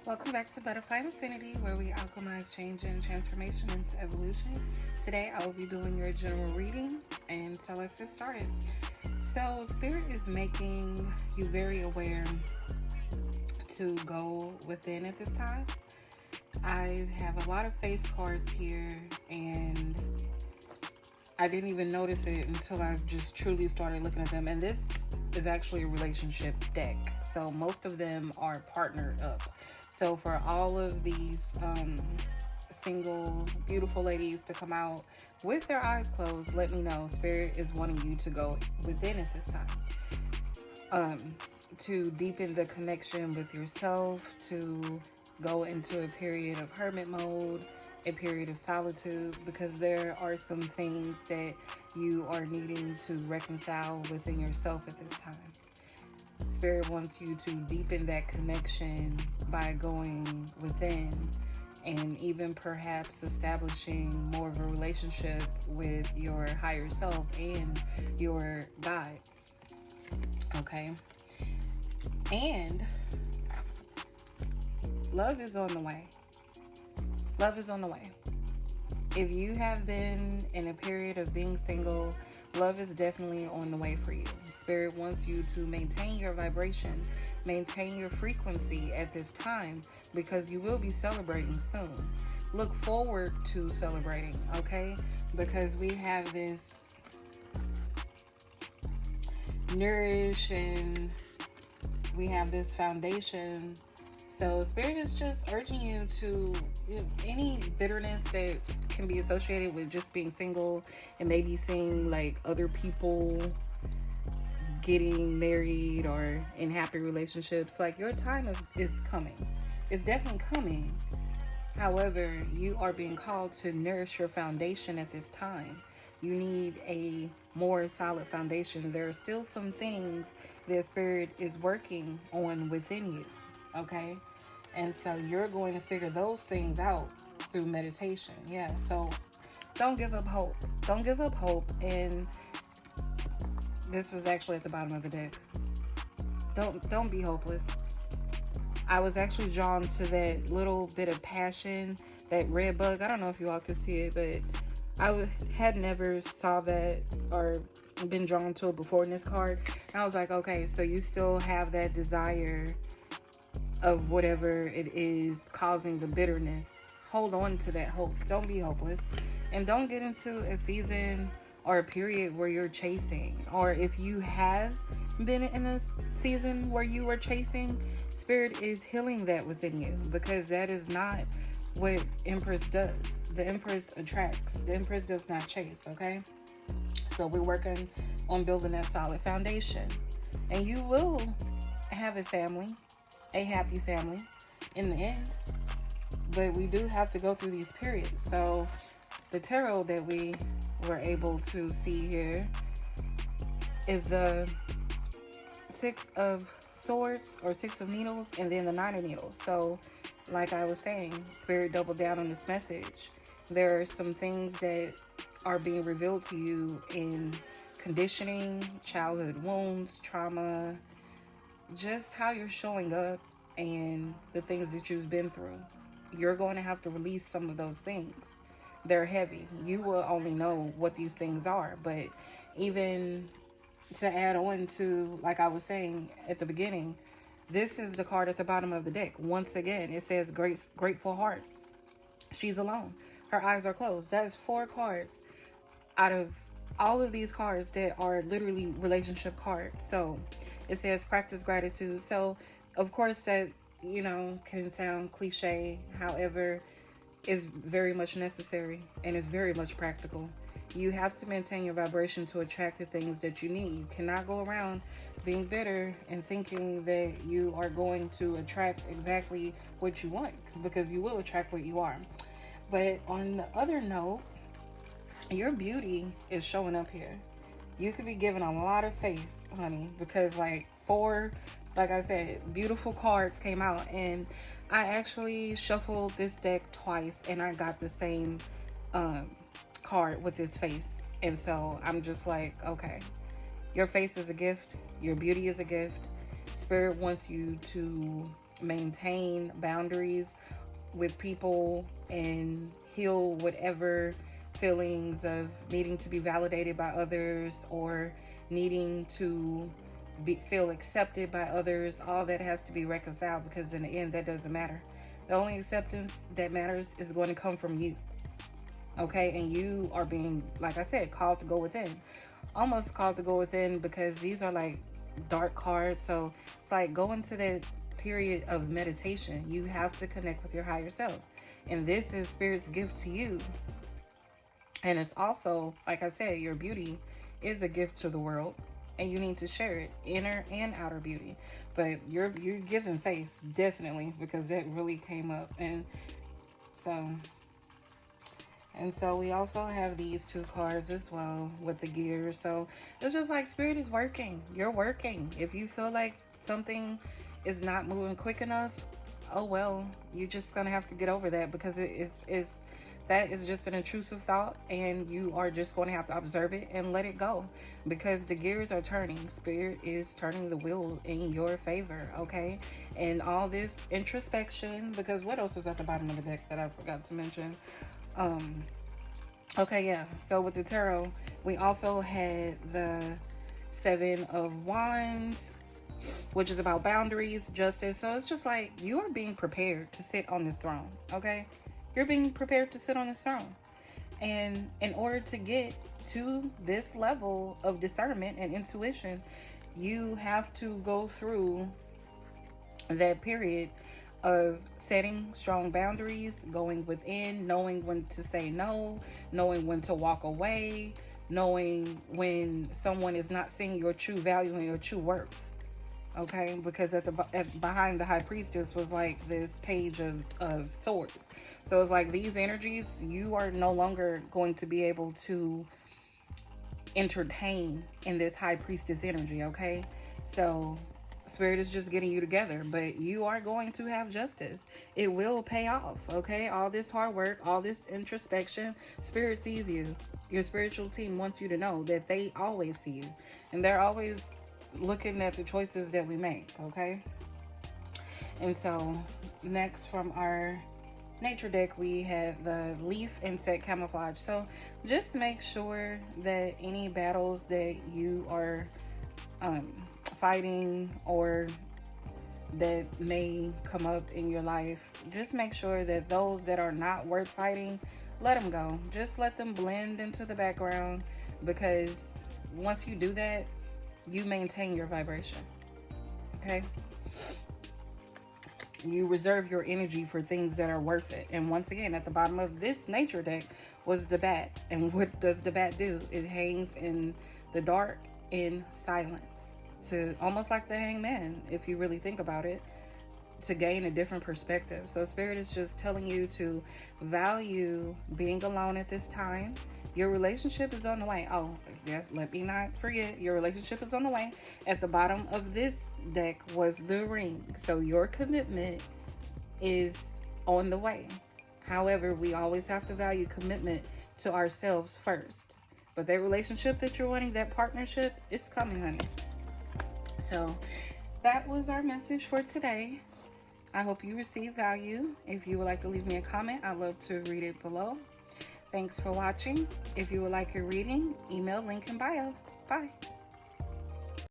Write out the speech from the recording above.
Welcome back to Butterfly Infinity, where we alchemize change and transformation into evolution. Today, I will be doing your general reading, and so let's get started. So, Spirit is making you very aware to go within at this time. I have a lot of face cards here, and I didn't even notice it until I just truly started looking at them. And this is actually a relationship deck, so most of them are partnered up. So for all of these single, beautiful ladies to come out with their eyes closed, let me know. Spirit is wanting you to go within at this time. To deepen the connection with yourself, to go into a period of hermit mode, a period of solitude, because there are some things that you are needing to reconcile within yourself at this time. Spirit wants you to deepen that connection by going within and even perhaps establishing more of a relationship with your higher self and your guides. Okay? And love is on the way. Love is on the way. If you have been in a period of being single, love is definitely on the way for you. Spirit wants you to maintain your vibration, maintain your frequency at this time, because you will be celebrating soon. Look forward to celebrating, okay? Because we have this nourish and we have this foundation. So Spirit is just urging you to, any bitterness that can be associated with just being single and maybe seeing like other people getting married or in happy relationships, like your time is coming. It's definitely coming. However, you are being called to nourish your foundation at this time. You need a more solid foundation. There are still some things that Spirit is working on within you, okay? And so you're going to figure those things out through meditation. Yeah, so don't give up hope. Don't give up hope. And this is actually at the bottom of the deck. Don't be hopeless. I was actually drawn to that little bit of passion, that red bug. I don't know if you all can see it, but I had never saw that or been drawn to it before in this card. And I was like, okay, so you still have that desire of whatever it is causing the bitterness. Hold on to that hope. Don't be hopeless. And don't get into a season or a period where you're chasing. Or if you have been in a season where you were chasing, Spirit is healing that within you, because that is not what Empress does. The Empress attracts. The Empress does not chase, okay? So we're working on building that solid foundation. And you will have a family, a happy family in the end. But we do have to go through these periods. So the tarot that we were able to see here is the Six of Swords or Six of Needles, and then the Nine of Needles. So like I was saying, Spirit doubled down on this message. There are some things that are being revealed to you in conditioning, childhood wounds, trauma, just how you're showing up and the things that you've been through. You're going to have to release some of those things. They're heavy. You will only know what these things are. But even to add on to, like I was saying at the beginning, this is the card at the bottom of the deck. Once again, it says grateful heart. She's alone. Her eyes are closed. That is 4 cards out of all of these cards that are literally relationship cards. So it says practice gratitude. So of course that, can sound cliche. However, is very much necessary and is very much practical. You have to maintain your vibration to attract the things that you need. You cannot go around being bitter and thinking that you are going to attract exactly what you want, because you will attract what you are. But on the other note, your beauty is showing up here. You could be given a lot of face, honey, because like 4, like I said, beautiful cards came out, and I actually shuffled this deck twice and I got the same card with his face. And so I'm just like, okay, your face is a gift. Your beauty is a gift. Spirit wants you to maintain boundaries with people and heal whatever feelings of needing to be validated by others or needing to feel accepted by others. All that has to be reconciled, because in the end, that doesn't matter. The only acceptance that matters is going to come from you. Okay, and you are being, like I said, called to go within. Almost called to go within, because these are like dark cards. So it's like go into that period of meditation. You have to connect with your higher self, and this is Spirit's gift to you. And it's also, like I said, your beauty is a gift to the world, and you need to share it, inner and outer beauty. But you're giving face, definitely, because that really came up. So and so we also have these two cards as well with the gears. So it's just like Spirit is working. You're working. If you feel like something is not moving quick enough, oh well, you're just gonna have to get over that, because that is just an intrusive thought, and you are just going to have to observe it and let it go, because the gears are turning. Spirit is turning the wheel in your favor, okay? And all this introspection, because what else is at the bottom of the deck that I forgot to mention? Okay, yeah. So with the tarot, we also had the Seven of Wands, which is about boundaries, justice. So it's just like you are being prepared to sit on this throne, okay? You're being prepared to sit on this throne. And in order to get to this level of discernment and intuition, you have to go through that period of setting strong boundaries, going within, knowing when to say no, knowing when to walk away, knowing when someone is not seeing your true value and your true worth. Okay, because behind the High Priestess was like this page of swords. So it's like these energies, you are no longer going to be able to entertain in this High Priestess energy, okay? So Spirit is just getting you together, but you are going to have justice. It will pay off, okay? All this hard work, all this introspection, Spirit sees you. Your spiritual team wants you to know that they always see you, and they're always looking at the choices that we make, okay? And so next, from our nature deck, we had the leaf insect camouflage. So just make sure that any battles that you are fighting or that may come up in your life, just make sure that those that are not worth fighting, let them go. Just let them blend into the background, because once you do that, you maintain your vibration, okay? You reserve your energy for things that are worth it. And once again, at the bottom of this nature deck was the bat. And what does the bat do? It hangs in the dark in silence, to almost like the hangman, if you really think about it, to gain a different perspective. So Spirit is just telling you to value being alone at this time. Your relationship is on the way. Oh, yes, let me not forget, your relationship is on the way. At the bottom of this deck was the ring. So your commitment is on the way. However, we always have to value commitment to ourselves first. But that relationship that you're wanting, that partnership, is coming, honey. So that was our message for today. I hope you received value. If you would like to leave me a comment, I'd love to read it below. Thanks for watching. If you would like your reading, email link in bio. Bye.